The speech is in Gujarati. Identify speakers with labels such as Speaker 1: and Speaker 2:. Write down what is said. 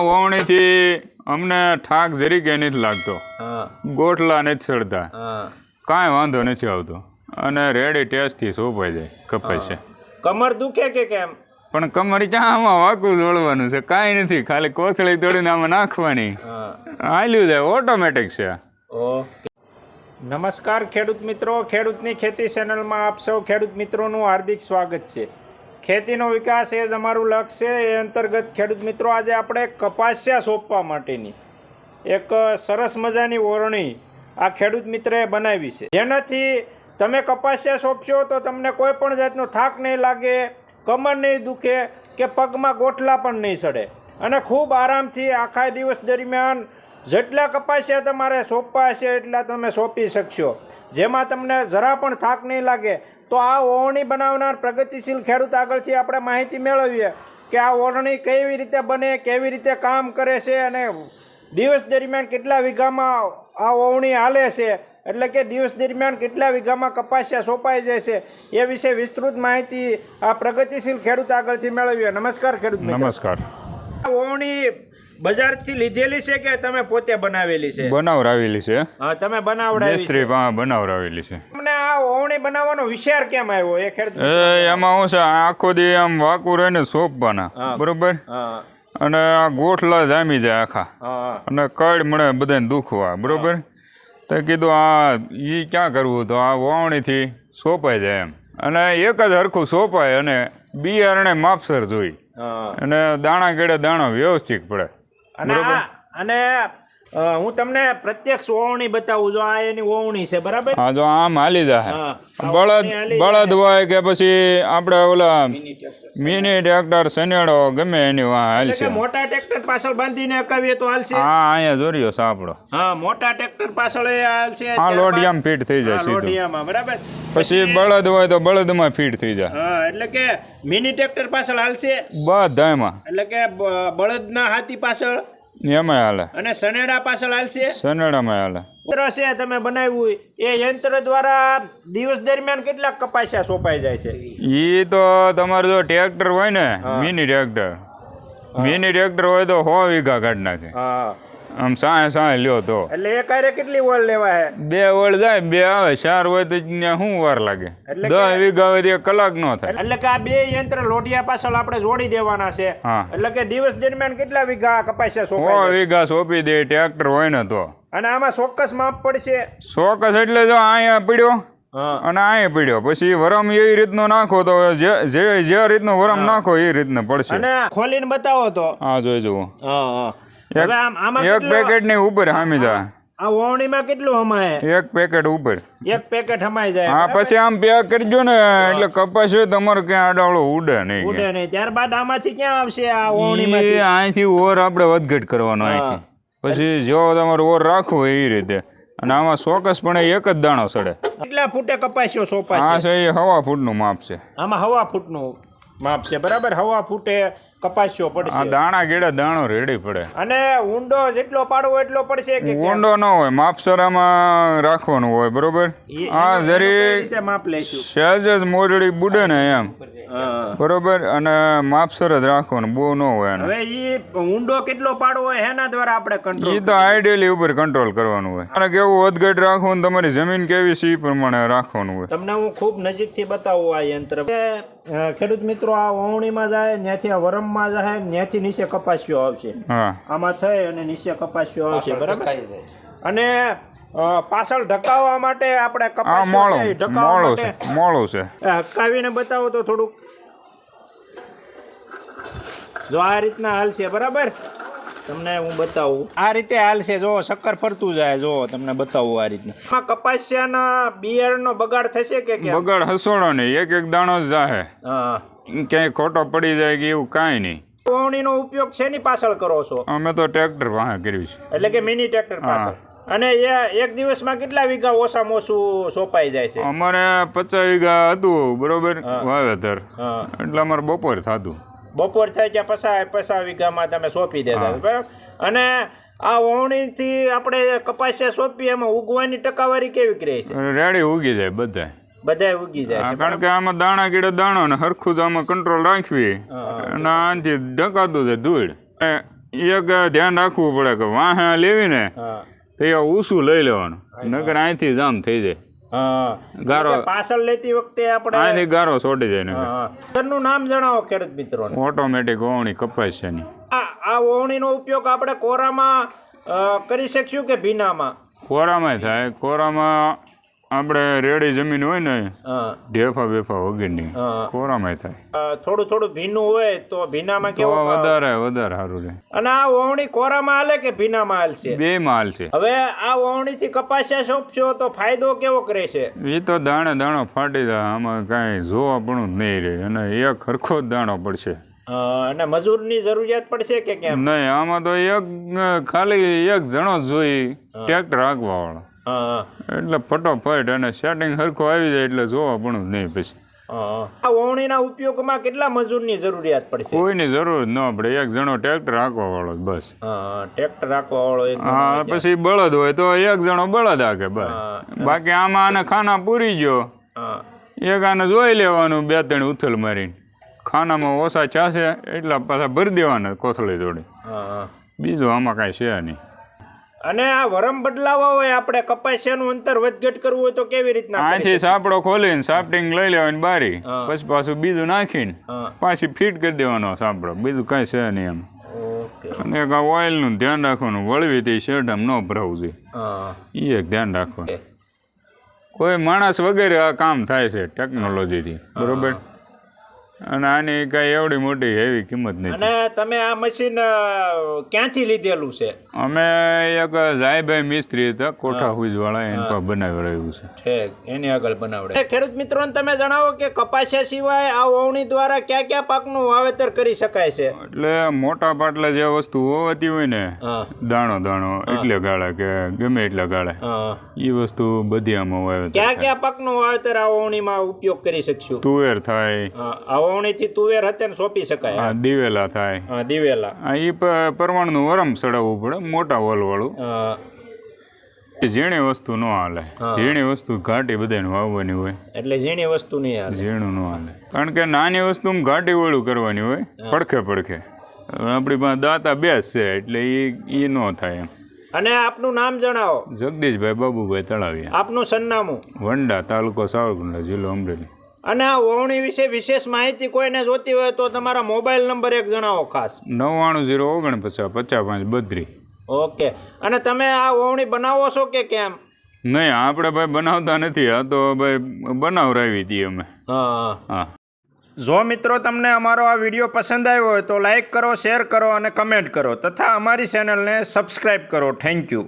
Speaker 1: વાવણીથી અમને થાક જરીકે નથી લાગતો, ગોઠલા નથી ચડતા, કાંઈ વાંધો નથી આવતો અને રેડી ટેસ્ટથી સોંપાઈ જાય કપાય છે.
Speaker 2: કમર દુખે કે કેમ?
Speaker 1: પણ કમરી ચા આમાં વાકું દોડવાનું છે, કાંઈ નથી, ખાલી કોથળી તોડીને આમાં નાખવાની, હાલ્યું જાય, ઓટોમેટિક છે.
Speaker 2: નમસ્કાર ખેડૂત મિત્રો, ખેડૂતની ખેતી ચેનલમાં આપ સૌ ખેડૂત મિત્રોનું હાર્દિક સ્વાગત છે. ખેતીનો વિકાસ એ જ અમારું લક્ષ્ય છે. એ અંતર્ગત ખેડૂત મિત્રો આજે આપણે કપાસિયા સોંપવા માટેની એક સરસ મજાની ઓરણી આ ખેડૂત મિત્રએ બનાવી છે, જેનાથી તમે કપાસિયા સોંપશો તો તમને કોઈ પણ જાતનો થાક નહીં લાગે, કમર નહીં દુખે કે પગમાં ગોઠલા પણ નહીં ચડે અને ખૂબ આરામથી આખા દિવસ દરમિયાન જેટલા કપાસિયા તમારે સોંપવા હશે એટલા તમે સોંપી શકશો, જેમાં તમને જરા પણ થાક નહીં લાગે. તો આ ઓરણી બનાવનાર પ્રગતિશીલ ખેડૂત આગળથી આપણે માહિતી મેળવીએ કે આ ઓરણી કેવી રીતે બને, કેવી રીતે કામ કરે છે અને દિવસ દરમિયાન કેટલા વીઘામાં આ ઓરણી હાલે છે, એટલે કે દિવસ દરમિયાન કેટલા વીઘામાં કપાસિયા સોંપાઈ જાય છે, એ વિશે વિસ્તૃત માહિતી આ પ્રગતિશીલ ખેડૂત આગળથી મેળવીએ. નમસ્કાર ખેડૂત મિત્રો.
Speaker 1: નમસ્કાર.
Speaker 2: ઓરણી બજારથી લીધેલી છે કે તમે પોતે બનાવેલી છે?
Speaker 1: બનાવરાવેલી છે.
Speaker 2: હા, તમે બનાવડાવી છે.
Speaker 1: બનાવરાવેલી છે.
Speaker 2: તમને આ ઓરણી બનાવવાનો વિચાર કેમ આવ્યો? એ ખેડૂત
Speaker 1: એમાં શું છે, આખો દી આમ વાકું રહીને સોંપવાના, બરોબર, અને આ ગોઠલા જામી જાય આખા અને કડ મળે બધાને દુખવા, બરોબર. તો કીધું આ ઈ ક્યાં કરવું, તો આ વાવણીથી સોંપાઈ જાય એમ, અને એક જ હરખું સોંપાય અને બિયારણે માપસર જોઈ અને દાણા કેડે દાણો વ્યવસ્થિત પડે.
Speaker 2: અને હું તમને પ્રત્યક્ષ ઓવણી બતાવું. જો આ એની ઓવણી છે, બરાબર?
Speaker 1: હા, જો આમ હાલી જાય. બળદ હોય કે પછી આપણે ઓલા મિની ટ્રેક્ટર સનેડો ગમે એની હાલ છે.
Speaker 2: મોટા ટ્રેક્ટર પાછળ બાંધીને અકાવીએ તો હાલશે?
Speaker 1: હા, અહીંયા જોરિયો સાપડો.
Speaker 2: હા, મોટા ટ્રેક્ટર પાછળ હાલશે.
Speaker 1: હા, લોડિયામાં ફીટ થઈ જાય સીધું.
Speaker 2: લોડિયામાં, બરાબર.
Speaker 1: પછી બળદ હોય તો બળદમાં ફીટ થઈ જાય.
Speaker 2: હા, એટલે કે મિની ટ્રેક્ટર પાછળ હાલશે
Speaker 1: બધામાં,
Speaker 2: એટલે કે બળદના હાથી પાછળ
Speaker 1: એમાં હાલે
Speaker 2: અને સનેડા પાછળ હાલશે.
Speaker 1: સનેડામાં હાલે.
Speaker 2: યંત્ર છે તમે બનાવ્યું, એ યંત્ર દ્વારા દિવસ દરમિયાન કેટલા કપાસિયા સોંપાઈ જાય છે?
Speaker 1: ઈ તો તમારે જો ટ્રેક્ટર હોય ને, મિની ટ્રેક્ટર હોય તો 100 વીઘા કાઢી નાખે. આમ સાય લ્યો તો
Speaker 2: એટલે એક હારે કેટલી ઓળ લેવાય? 2
Speaker 1: ઓળ જાય, 2 આવે, 4 હોય તો શું વાર લાગે? 10 વીઘા હોય તો 1 કલાક નો થાય.
Speaker 2: એટલે કે આ 2 યંત્ર લોઢિયા પાછળ આપણે જોડી દેવાના છે. એટલે કે દિવસ દરમિયાન કેટલા વીઘા કપાસિયા સોંપાય?
Speaker 1: 100 વીઘા સોંપી દે ટ્રેક્ટર હોય ને તો.
Speaker 2: અને આમાં ચોક્કસ માપ પડશે?
Speaker 1: ચોક્કસ એટલે જો અહીંયા પડ્યો અને અહીંયા પડ્યો, પછી વરમ એવી રીતનો નાખો તો જે રીતનો વરમ નાખો એ રીતનો પડશે.
Speaker 2: અને ખોલીને બતાવો તો.
Speaker 1: હા, જોઈ જુઓ.
Speaker 2: એક
Speaker 1: પેકેટ ની ઉપર હામી જાય.
Speaker 2: આ ઓવણીમાં કેટલું હમાય?
Speaker 1: 1 પેકેટ ઉપર.
Speaker 2: 1 પેકેટ હમાઈ જાય.
Speaker 1: હા, પછી આમ પેક કરજો ને એટલે કપાસ હોય તમારે ક્યાં આડાવડો ઉડે નહીં.
Speaker 2: ત્યારબાદ આમાંથી ક્યાં આવશે આ ઓવણીમાંથી?
Speaker 1: અહીંથી ઓર આપણે વધઘટ કરવાનો અહીંથી. પછી જો તમારે ઓર રાખવો એ રીતે. અને આમાં ચોક્કસપણે 1 જ દાણો સડે.
Speaker 2: કેટલા ફૂટે કપાસ્યો સોંપાય?
Speaker 1: હા, છે એ 1/2 ફૂટનું માપ છે.
Speaker 2: આમાં 1/2 ફૂટનું માપ છે, બરાબર. 1/2 ફૂટે કપાસ્યો પડશે.
Speaker 1: આ દાણા ગેડે દાણો રેડી પડે.
Speaker 2: અને ઊંડો જેટલો પાડવો એટલો પડશે કે
Speaker 1: ઊંડો ન હોય, માપસરામાં રાખવાનું હોય, બરોબર. આ જરી
Speaker 2: માપ લઈશું,
Speaker 1: સહેજ જ મોરડી બુડે ને એમ, બરોબર. અને માપસર જ રાખવાનું, બહુ ન હોય.
Speaker 2: હવે ઈ ઊંડો કેટલો પાડવો હોય એના દ્વારા આપણે કંટ્રોલ,
Speaker 1: ઈ તો આઈડિયલી ઉપર કંટ્રોલ કરવાનું હોય. અને કેવું વધઘટ રાખવું, તમારી જમીન કેવી છે એ પ્રમાણે રાખવાનું હોય.
Speaker 2: તમને હું ખૂબ નજીકથી બતાવું આ યંત્ર. ખેડૂત મિત્રો, આ વાવણીમાં જાય ત્યાંથી આ વરમમાં જાય, ત્યાંથી નીચે કપાસિયો આવશે. આમાં થઈ અને નીચે કપાસિયો આવશે, બરાબર. અને પાછળ ઢકાવવા માટે આપણે
Speaker 1: મોળું છે,
Speaker 2: હકાવીને બતાવો તો થોડુંક. જો આ રીતના હાલશે, બરાબર. તમને હું બતાવું, આ રીતે હાલશે. જો શક્કર ફરતું જાય, જો તમને બતાવું આ રીતના. કપાસિયાના બિયારણનો બગાડ થશે કે
Speaker 1: બગાડ હસોડો નહીં, એક દાણો જ જાહે. ક્યાંય ખોટો પડી જાય કે એવું કાંઈ નહીં.
Speaker 2: ઓવણીનો ઉપયોગ શેની પાછળ કરો છો?
Speaker 1: અમે તો ટ્રેક્ટર પાસે કર્યું છે,
Speaker 2: એટલે કે મિની ટ્રેક્ટર પાછળ. અને એક દિવસમાં કેટલા વીઘા ઓછામાં ઓછું સોંપાઈ જાય છે?
Speaker 1: અમારે 50 વીઘા હતું, બરોબર, વાવેતર. એટલે અમારે બપોર થતું.
Speaker 2: બપોર થાય ત્યાં 50 વીઘામાં તમે સોંપી દેતા, બરાબર. અને આ વાવણીથી આપણે કપાસિયા સોંપીએ, એમાં ઉગવાની ટકાવારી કેવી રહે છે?
Speaker 1: રેડી ઉગી જાય બધા
Speaker 2: ઉગી જાય છે,
Speaker 1: કારણ કે આમાં દાણા કીડે દાણો ને હરખું જ આમાં કંટ્રોલ રાખવી અને આનાથી ઢકાતું જાય ધૂળ. એક ધ્યાન રાખવું પડે કે વાહે લેવી ને તો એ ઊંચું લઈ લેવાનું, નકર અહીંથી જામ થઈ જાય ગારો.
Speaker 2: પાછળ લેતી વખતે આપણે
Speaker 1: અહીંથી ગારો છોડી જાય ને.
Speaker 2: ઘરનું નામ જણાવો ખેડૂત મિત્રો.
Speaker 1: ઓટોમેટિક ઓવણી કપાસિયાની.
Speaker 2: આ ઓવણીનો ઉપયોગ આપણે કોરામાં કરી શકશું કે ભીનામાં?
Speaker 1: કોરામાં થાય. કોરામાં આપણે રેડી જમીન હોય ને ઢેફા બેફા વગરની, કોરામાં થાય.
Speaker 2: થોડું ભીનું હોય તો ભીનામાં કેવું
Speaker 1: વધારે સારું રહે.
Speaker 2: અને આ ઓવણી કોરામાં હાલે કે ભીનામાં હાલશે?
Speaker 1: બે માં હાલશે.
Speaker 2: હવે આ ઓવણી થી કપાસિયા સોંપશો તો ફાયદો કેવો રહેશે?
Speaker 1: એ તો દાણો ફાટી જાય, આમાં કઈ જોવા પણ નહીં રહે, અને એક હરખો જ દાણો પડશે.
Speaker 2: અને મજૂરની જરૂરિયાત પડશે કે કેમ?
Speaker 1: નહીં, આમાં તો ખાલી એક જણો જ જોઈ, ટ્રેક્ટર હાંકવા વાળો. એટલે ફટોફટ અને સેટિંગ હરખો આવી જાય એટલે જોવા પણ નહીં પછી.
Speaker 2: આ ઓવણીના ઉપયોગમાં કેટલા મજૂરની જરૂરિયાત પડશે?
Speaker 1: કોઈની જરૂર ન પડે, એક જણો ટ્રેક્ટર હાંકવા વાળો બસ.
Speaker 2: ટ્રેક્ટર હાંકવા વાળો એક.
Speaker 1: પછી બળદ હોય તો એક જણો બળદ હાકે બસ. બાકી આમાં આને ખાના પૂરી ગયો, એક આને જોઈ લેવાનું, 2-3 ઉથલ મારીને ખાનામાં ઓછા ચાસે એટલા પાછા ભરી દેવાના કોથળી જોડે. બીજું આમાં કાંઈ છે નહીં.
Speaker 2: અને આ વરમ બદલાવા હોય, આપણે કપાસિયાનું અંતર વધઘટ કરવું હોય તો કેવી રીતના?
Speaker 1: અહીંથી સાપડો ખોલીને સાપટિંગ લઈ લેવાની બારી, પછી પાછું બીજું નાખીને પાછી ફીટ કરી દેવાનો સાપડો. બીજું કાંઈ છે નહીં એમ. અને એક ઓઇલનું ધ્યાન રાખવાનું, વળવીથી શેડ આમ ન ભરાવું જોઈએ, એ એક ધ્યાન રાખવાનું. કોઈ માણસ વગેરે આ કામ થાય છે ટેકનોલોજીથી, બરોબર. અને આની કઈ એવડી મોટી એવી કિંમત નથી.
Speaker 2: અને તમે આ મશીન ક્યાંથી લીધેલું છે?
Speaker 1: અમે એક જાયભાઈ મિસ્ત્રી હતા કોઠા હુજ વાળા, એની પર બનાવડાવ્યું છે.
Speaker 2: એની આગળ બનાવડે. ખેડૂત મિત્રોને તમે જણાવો કે કપાસિયા સિવાય આ ઓવણી દ્વારા કયા પાકનું વાવેતર કરી શકાય છે?
Speaker 1: એટલે મોટા પાટલા જે વસ્તુ હોવાતી હોય ને, દાણો એટલે ગાળે કે ગમે એટલે ગાળે, એ વસ્તુ બધી આમાં વાવેતર.
Speaker 2: કયા પાકનું વાવેતર આ ઓવણીમાં ઉપયોગ કરી શકશું?
Speaker 1: તુવેર થાય,
Speaker 2: ઓવણીથી તુવેર હતે સોંપી શકાય.
Speaker 1: દિવેલા થાય.
Speaker 2: દિવેલા
Speaker 1: એ પરમાણનું વરમ ચડાવવું પડે, મોટા વોલ વાળું. ઝીણી વસ્તુ ન હાલે, ઝીણી વસ્તુ ઘાટી બધાને વાવવાની હોય, એટલે
Speaker 2: ઝીણી વસ્તુ નહીં હાલે,
Speaker 1: ઝીણું ન હાલે. કારણ કે નાની વસ્તુ ઘાટી વાળું કરવાની હોય, પડખે. આપણી પાસે દાતા બેસ છે એટલે એ ન થાય એમ.
Speaker 2: અને આપનું નામ જણાવો.
Speaker 1: જગદીશભાઈ બાબુભાઈ તળાવિયા.
Speaker 2: આપનું સરનામું?
Speaker 1: વંડા, તાલુકો સાવરકુંડલા, જિલ્લો અમરેલી.
Speaker 2: અને આ ઓવણી વિશે વિશેષ માહિતી કોઈને જોતી હોય તો તમારા મોબાઈલ નંબર એક જણાવો ખાસ.
Speaker 1: 9909495532.
Speaker 2: ઓકે. અને તમે આ ઓવણી બનાવો છો કે કેમ?
Speaker 1: નહીં, આપણે ભાઈ બનાવતા નથી, આ તો ભાઈ બનાવરાવી હતી અમે. હા.
Speaker 2: જો મિત્રો તમને અમારો આ વિડીયો પસંદ આવ્યો હોય તો લાઈક કરો, શેર કરો અને કમેન્ટ કરો તથા અમારી ચેનલને સબસ્ક્રાઈબ કરો. Thank you.